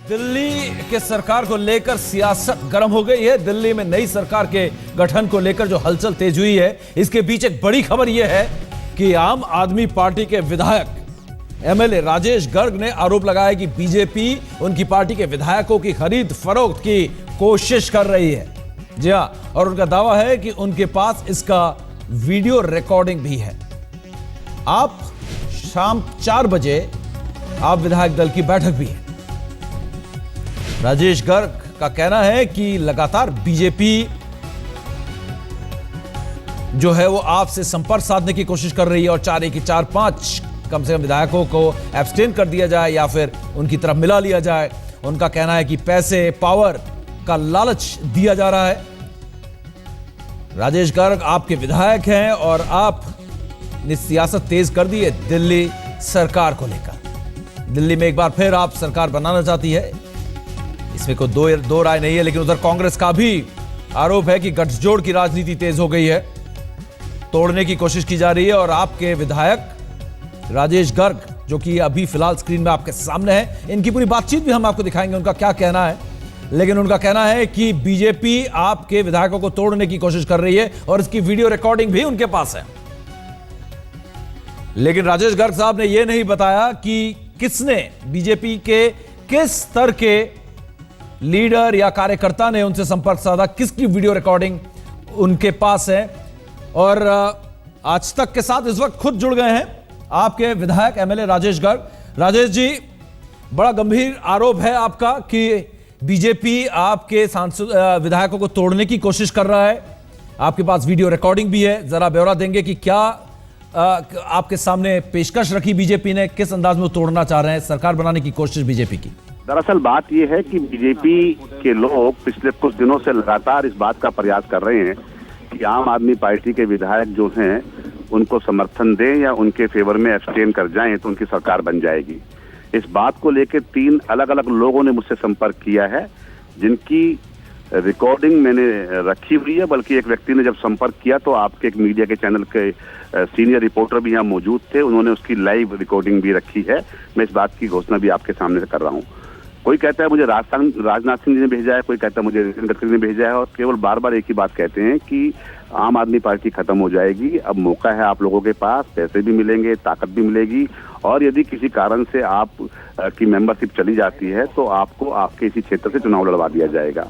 दिल्ली के सरकार को लेकर सियासत गर्म हो गई है। दिल्ली में नई सरकार के गठन को लेकर जो हलचल तेज हुई है, इसके बीच एक बड़ी खबर यह है कि आम आदमी पार्टी के विधायक एमएलए राजेश गर्ग ने आरोप लगाया कि बीजेपी उनकी पार्टी के विधायकों की खरीद फरोख्त की कोशिश कर रही है। जी हां, और उनका दावा है कि उनके पास इसका वीडियो रिकॉर्डिंग भी है। आप शाम 4 बजे आप विधायक दल की बैठक भी है। राजेश गर्ग का कहना है कि लगातार बीजेपी जो है वो आपसे संपर्क साधने की कोशिश कर रही है और चाह रही कि 4-5 कम से कम विधायकों को एब्सटेन कर दिया जाए या फिर उनकी तरफ मिला लिया जाए। उनका कहना है कि पैसे, पावर का लालच दिया जा रहा है। राजेश गर्ग आपके विधायक हैं और आपने सियासत तेज कर दी है दिल्ली सरकार को लेकर। दिल्ली में एक बार फिर आप सरकार बनाना चाहती है, इसमें कोई दो राय नहीं है। लेकिन उधर कांग्रेस का भी आरोप है कि गठजोड़ की राजनीति तेज हो गई है, तोड़ने की कोशिश की जा रही है। और आपके विधायक राजेश गर्ग, जो कि अभी फिलहाल स्क्रीन में आपके सामने है, इनकी पूरी बातचीत भी हम आपको दिखाएंगे, उनका क्या कहना है। लेकिन उनका कहना है कि बीजेपी आपके विधायकों को तोड़ने की कोशिश कर रही है और इसकी वीडियो रिकॉर्डिंग भी उनके पास है। लेकिन राजेश गर्ग साहब ने यह नहीं बताया कि किसने, बीजेपी के किस स्तर के लीडर या कार्यकर्ता ने उनसे संपर्क साधा, किसकी वीडियो रिकॉर्डिंग उनके पास है। और आज तक के साथ इस वक्त खुद जुड़ गए हैं आपके विधायक एमएलए राजेश गर्ग। राजेश जी, बड़ा गंभीर आरोप है आपका कि बीजेपी आपके विधायकों को तोड़ने की कोशिश कर रहा है। आपके पास वीडियो रिकॉर्डिंग भी है, जरा ब्यौरा देंगे कि क्या आपके सामने पेशकश रखी बीजेपी ने, किस अंदाज में वो तोड़ना चाह रहे हैं, सरकार बनाने की कोशिश बीजेपी की। दरअसल बात यह है कि बीजेपी के लोग पिछले कुछ दिनों से लगातार इस बात का प्रयास कर रहे हैं कि आम आदमी पार्टी के विधायक जो हैं उनको समर्थन दें या उनके फेवर में एब्सटेन कर जाएं तो उनकी सरकार बन जाएगी। इस बात को लेकर 3 अलग अलग लोगों ने मुझसे संपर्क किया है, जिनकी रिकॉर्डिंग मैंने रखी हुई है। बल्कि एक व्यक्ति ने जब संपर्क किया तो आपके एक मीडिया के चैनल के सीनियर रिपोर्टर भी यहाँ मौजूद थे, उन्होंने उसकी लाइव रिकॉर्डिंग भी रखी है। मैं इस बात की घोषणा भी आपके सामने से कर रहा हूँ। कोई कहता है मुझे राजनाथ सिंह जी ने भेजा है, कोई कहता है मुझे नितिन गडकरी ने भेजा है, और केवल बार बार एक ही बात कहते हैं कि आम आदमी पार्टी खत्म हो जाएगी, अब मौका है आप लोगों के पास, पैसे भी मिलेंगे, ताकत भी मिलेगी, और यदि किसी कारण से आप की मेंबरशिप चली जाती है तो आपको आपके इसी क्षेत्र से चुनाव लड़वा दिया जाएगा।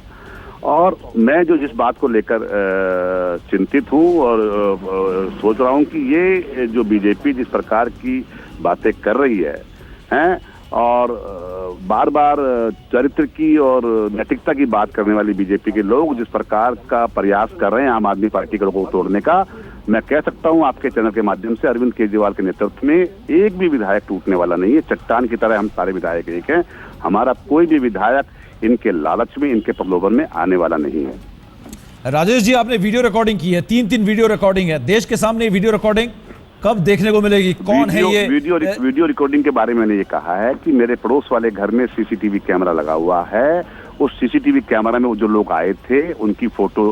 और मैं जो जिस बात को लेकर चिंतित हूँ और सोच रहा हूँ कि ये जो बीजेपी जिस प्रकार की बातें कर रही है और बार बार चरित्र की और नैतिकता की बात करने वाली बीजेपी के लोग जिस प्रकार का प्रयास कर रहे हैं आम आदमी पार्टी के लोगों को तोड़ने का, मैं कह सकता हूं आपके चैनल के माध्यम से, अरविंद केजरीवाल के नेतृत्व में एक भी विधायक टूटने वाला नहीं है। चट्टान की तरह हम सारे विधायक एक हैं। हमारा कोई भी विधायक इनके लालच में, इनके प्रलोभन में आने वाला नहीं है। राजेश जी, आपने वीडियो रिकॉर्डिंग की है, 3 वीडियो रिकॉर्डिंग है। देश के सामने वीडियो रिकॉर्डिंग कब देखने को मिलेगी? कौन है ये? वीडियो रिकॉर्डिंग के बारे में मैंने ये कहा है कि मेरे पड़ोस वाले घर में सीसीटीवी कैमरा लगा हुआ है। उस सीसीटीवी कैमरा में वो जो लोग आए थे उनकी फोटो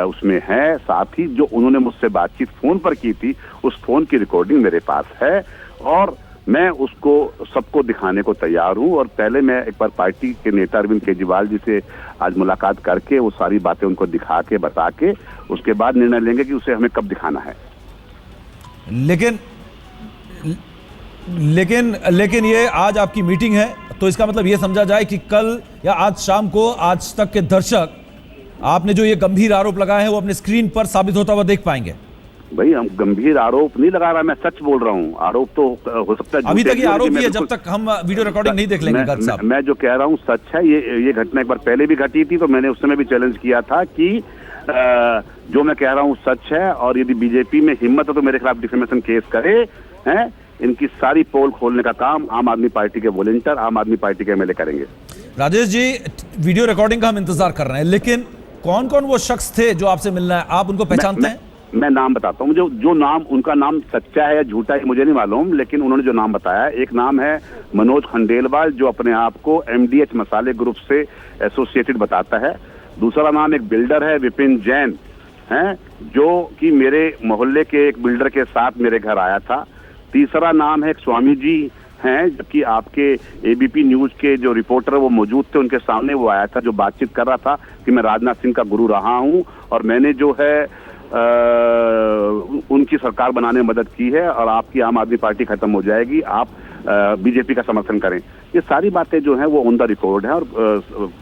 उसमें है। साथ ही जो उन्होंने मुझसे बातचीत फोन पर की थी, उस फोन की रिकॉर्डिंग मेरे पास है और मैं उसको सबको दिखाने को तैयार हूं। और पहले मैं एक बार पार्टी के नेता अरविंद केजरीवाल जी से आज मुलाकात करके वो सारी बातें उनको दिखा के, बता के, उसके बाद निर्णय लेंगे कि उसे हमें कब दिखाना है। लेकिन ये आज आपकी मीटिंग है, तो इसका मतलब ये समझा जाए कि कल या आज शाम को आज तक के दर्शक आपने जो ये गंभीर आरोप लगाए हैं वो अपने स्क्रीन पर साबित होता हुआ देख पाएंगे। भाई, हम गंभीर आरोप नहीं लगा रहा, मैं सच बोल रहा हूँ। आरोप तो हो सकता है, अभी तक ये आरोप ही है जब तक हम वीडियो रिकॉर्डिंग नहीं देख लेंगे। गर्ग साहब, मैं जो कह रहा हूँ सच है। ये घटना एक बार पहले भी घटी थी, तो मैंने उस समय भी चैलेंज किया था कि जो मैं कह रहा हूँ सच है, और यदि बीजेपी में हिम्मत है तो मेरे खिलाफ डिफेमेशन केस करे। हैं, इनकी सारी पोल खोलने का काम आम आदमी पार्टी के वॉलंटियर, आम आदमी पार्टी के एमएलए करेंगे। राजेश जी, वीडियो रिकॉर्डिंग का हम इंतजार कर रहे हैं, लेकिन कौन कौन वो शख्स थे जो आपसे मिलना है? आप उनको पहचानते हैं? मैं नाम बताता हूँ। मुझे जो नाम, उनका नाम सच्चा है या झूठा है मुझे नहीं मालूम, लेकिन उन्होंने जो नाम बताया, एक नाम है मनोज खंडेलवाल, जो अपने आप को MDH मसाले ग्रुप से एसोसिएटेड बताता है। दूसरा नाम एक बिल्डर है विपिन जैन, हैं, जो कि मेरे मोहल्ले के एक बिल्डर के साथ मेरे घर आया था। तीसरा नाम है एक स्वामी जी हैं, जबकि आपके एबीपी न्यूज के जो रिपोर्टर वो मौजूद थे, उनके सामने वो आया था जो बातचीत कर रहा था कि मैं राजनाथ सिंह का गुरु रहा हूं और मैंने जो है उनकी सरकार बनाने में मदद की है और आपकी आम आदमी पार्टी खत्म हो जाएगी, आप बीजेपी का समर्थन करें। ये सारी बातें जो हैं वो ऑन द रिकॉर्ड है और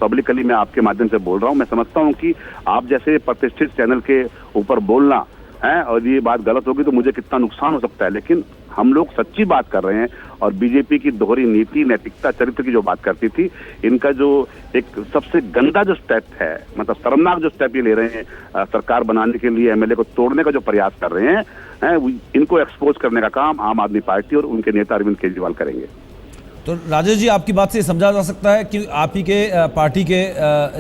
पब्लिकली मैं आपके माध्यम से बोल रहा हूं। मैं समझता हूं कि आप जैसे प्रतिष्ठित चैनल के ऊपर बोलना है और ये बात गलत होगी तो मुझे कितना नुकसान हो सकता है, लेकिन हम लोग सच्ची बात कर रहे हैं और बीजेपी की दोहरी नीति, नैतिकता, चरित्र की जो बात करती थी, इनका जो एक सबसे गंदा जो स्टेप है, मतलब शर्मनाक जो स्टेप ये ले रहे हैं सरकार बनाने के लिए, एमएलए को तोड़ने का जो प्रयास कर रहे हैं, इनको एक्सपोज करने का काम आम आदमी पार्टी और उनके नेता अरविंद केजरीवाल करेंगे। तो राजेश जी, आपकी बात से समझा जा सकता है कि आप ही के पार्टी के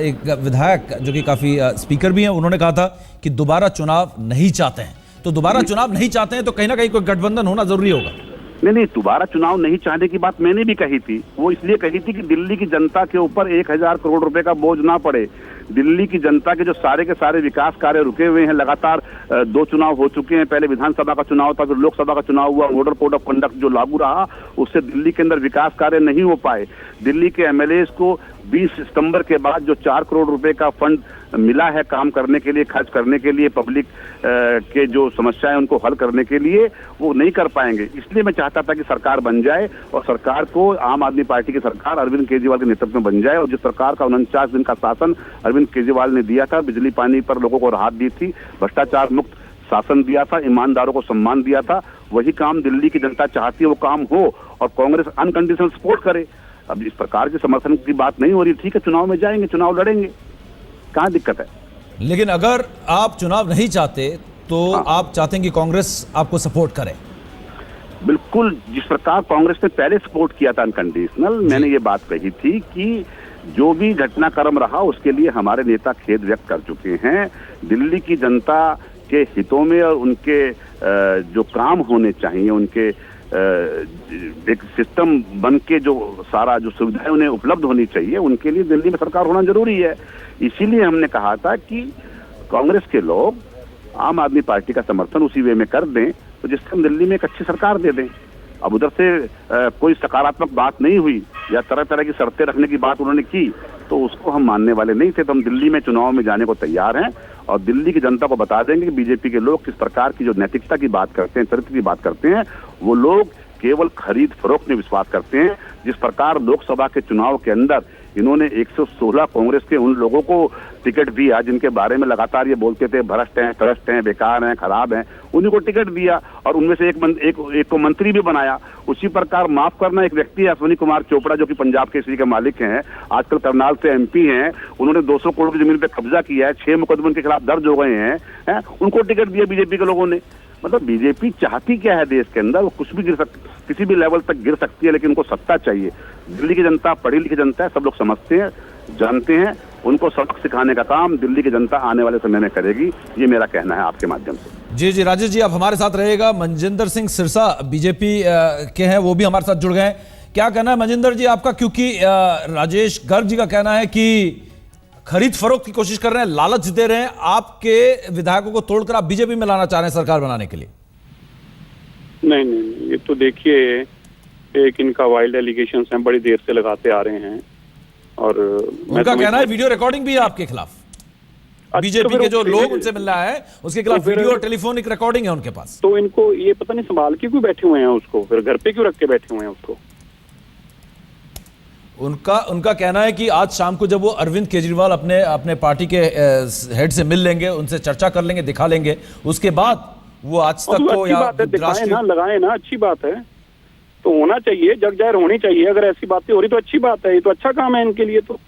एक विधायक जो कि काफी स्पीकर भी हैं, उन्होंने कहा था कि दोबारा चुनाव नहीं चाहते हैं। तो दोबारा चुनाव नहीं चाहते हैं तो कहीं ना कहीं कोई गठबंधन होना जरूरी होगा। नहीं, दोबारा चुनाव नहीं चाहने की बात मैंने भी कही थी। वो इसलिए कही थी कि दिल्ली की जनता के ऊपर 1000 करोड़ रुपए का बोझ ना पड़े। दिल्ली की जनता के जो सारे के सारे विकास कार्य रुके हुए हैं, लगातार 2 चुनाव हो चुके हैं, पहले विधानसभा का चुनाव था, फिर लोकसभा का चुनाव हुआ, मॉडल कोड ऑफ कंडक्ट जो लागू रहा, उससे दिल्ली के अंदर विकास कार्य नहीं हो पाए। दिल्ली के एमएलए को 20 सितंबर के बाद जो 4 करोड़ रुपए का फंड मिला है काम करने के लिए, खर्च करने के लिए, पब्लिक के जो समस्याएं उनको हल करने के लिए, वो नहीं कर पाएंगे। इसलिए मैं चाहता था कि सरकार बन जाए और सरकार को आम आदमी पार्टी की सरकार अरविंद केजरीवाल के नेतृत्व में बन जाए। और जिस सरकार का 49 दिन का शासन अरविंद केजरीवाल ने दिया था, बिजली पानी पर लोगों को राहत दी थी, भ्रष्टाचार मुक्त शासन दिया था, ईमानदारों को सम्मान दिया था, वही काम दिल्ली की जनता चाहती है वो काम हो और कांग्रेस अनकंडीशनल सपोर्ट करे। अब इस प्रकार के समर्थन की बात नहीं हो रही, ठीक है, चुनाव में जाएंगे, चुनाव लड़ेंगे, कहाँ दिक्कत है। लेकिन अगर आप चुनाव नहीं चाहते तो आप चाहते हैं कि कांग्रेस आपको सपोर्ट करे? बिल्कुल, जिस प्रकार कांग्रेस ने पहले सपोर्ट किया था अनकंडीशनल, मैंने ये बात कही थी कि जो भी घटनाक्रम रहा उसके लिए हमारे नेता खेद व्यक्त कर चुके हैं। दिल्ली की जनता के हितों में और उनके जो काम होने चाहिए, उनके एक सिस्टम बन के जो सारा जो सुविधाएं उन्हें उपलब्ध होनी चाहिए, उनके लिए दिल्ली में सरकार होना जरूरी है। इसीलिए हमने कहा था कि कांग्रेस के लोग आम आदमी पार्टी का समर्थन उसी वे में कर दें तो जिससे हम दिल्ली में एक अच्छी सरकार दे दें। अब उधर से कोई सकारात्मक बात नहीं हुई या तरह तरह की शर्तें रखने की बात उन्होंने की तो उसको हम मानने वाले नहीं थे। तो हम दिल्ली में चुनाव में जाने को तैयार हैं और दिल्ली की जनता को बता देंगे कि बीजेपी के लोग किस प्रकार की जो नैतिकता की बात करते हैं, चरित्र की बात करते हैं, वो लोग केवल खरीद फरोख्त में विश्वास करते हैं। जिस प्रकार लोकसभा के चुनाव के अंदर इन्होंने 116 कांग्रेस के उन लोगों को टिकट दिया जिनके बारे में लगातार ये बोलते थे भ्रष्ट हैं, भ्रष्ट हैं, बेकार हैं, खराब हैं, उन्हीं को टिकट दिया और उनमें से एक को मंत्री भी बनाया। उसी प्रकार माफ करना, एक व्यक्ति है अश्विनी कुमार चोपड़ा जो कि पंजाब केसरी के मालिक हैं, आजकल करनाल से एमपी हैं, उन्होंने 200 करोड़ की जमीन पे कब्जा किया है, 6 मुकदमे उनके खिलाफ दर्ज हो गए हैं, उनको टिकट दिया बीजेपी के लोगों ने। मतलब बीजेपी चाहती क्या है देश के अंदर, वो कुछ भी किसी भी लेवल तक गिर सकती है, लेकिन उनको सत्ता चाहिए। दिल्ली की जनता पढ़ी लिखी जनता है, सब लोग समझते हैं, जानते हैं, उनको सबक सिखाने का काम दिल्ली की जनता आने वाले समय में करेगी, ये मेरा कहना है आपके माध्यम से। जी राजेश जी, आप हमारे साथ रहेगा। मनजिंदर सिंह सिरसा बीजेपी के हैं, वो भी हमारे साथ जुड़ गए हैं। क्या कहना है मनजिंदर जी आपका, क्योंकि राजेश गर्ग जी का कहना है कि खरीद फरोख्त की कोशिश कर रहे हैं, लालच दे रहे हैं, आपके विधायकों को तोड़कर आप बीजेपी में लाना चाह रहे हैं सरकार बनाने के लिए? नहीं, ये तो देखिए एक इनका वाइल्ड एलिगेशंस हैं, बड़ी देर से लगाते आ रहे हैं और उनका कहना है वीडियो रिकॉर्डिंग भी है आपके खिलाफ। बीजेपी के जो लोग उनसे मिलना है उसके खिलाफ वीडियो और टेलीफोनिक रिकॉर्डिंग है उनके पास। तो इनको ये पता नहीं संभाल के क्यों बैठे हुए हैं उसको, फिर घर पे क्यों रख के बैठे हुए हैं उसको? उनका कहना है कि आज शाम को जब वो अरविंद केजरीवाल अपने पार्टी के हेड से मिल लेंगे, उनसे चर्चा कर लेंगे, दिखा लेंगे, उसके बाद वो आज तक को या लगाए ना, अच्छी बात है, तो होना चाहिए, जग जाहिर होनी चाहिए। अगर ऐसी बातें हो रही तो अच्छी बात है, ये तो अच्छा काम है इनके लिए। तो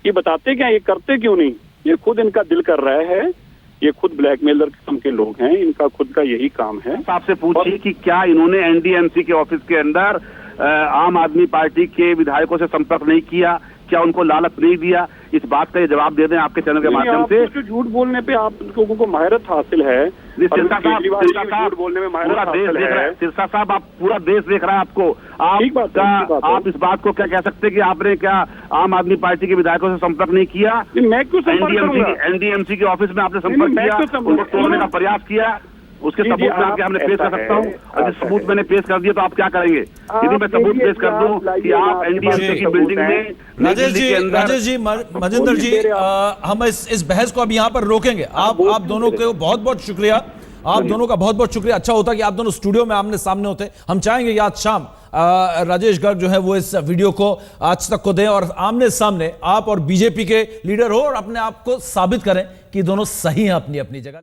ये बताते क्या, ये करते क्यों नहीं? ये खुद इनका दिल कर रहा है, ये खुद ब्लैकमेलर किस्म के लोग हैं, इनका खुद का यही काम है। आपसे पूछिए कि क्या इन्होंने एनडीएमसी के ऑफिस के अंदर आम आदमी पार्टी के विधायकों से संपर्क नहीं किया? क्या उनको लालच नहीं दिया? इस बात का ये जवाब दे दें आपके चैनल के माध्यम से। जो झूठ बोलने पे आप लोगों को महारत हासिल है, सिरसा साहब बोलने में पूरा देश देख रहा है। सिरसा साहब, आप पूरा देश देख रहा है आपको। आप इस बात को क्या कह सकते हैं कि आपने क्या आम आदमी पार्टी के विधायकों से संपर्क नहीं किया? मैं क्यों संपर्क करूंगा? एनडीएमसी के ऑफिस में आपने संपर्क किया, उनको तोड़ने का प्रयास किया? उसके जी, सबूत जी, में आप आके हमने पेश कर ऐसा सकता हूँ। है, अगर ऐसा सबूत है। मैंने पेश कर दिया तो आप क्या करेंगे? यदि मैं सबूत देखिए, पेश कर दूं आप लाइए कि ना, आप आपके एनडीएमसी पास की सबूत बिल्डिंग हैं। में नई राजेश दिल्ली जी, के अंदर राजेश जी, मजिंदर जी, बोल नहीं रहे हम इस बहस को अब यहाँ पर रोकेंगे। आप बोल दोनों नहीं को रहे। बहुत बहुत शुक्रिया, आप दोनों का बहुत बहुत शुक्रिया। अच्छा होता कि आप दोनों स्टूडियो में आमने सामने होते। हम चाहेंगे कि आज शाम राजेश गर्ग जो है वो इस वीडियो को आज तक को दें और आमने सामने आप और बीजेपी के लीडर हो और अपने आप को साबित करें कि दोनों सही हैं अपनी अपनी जगह।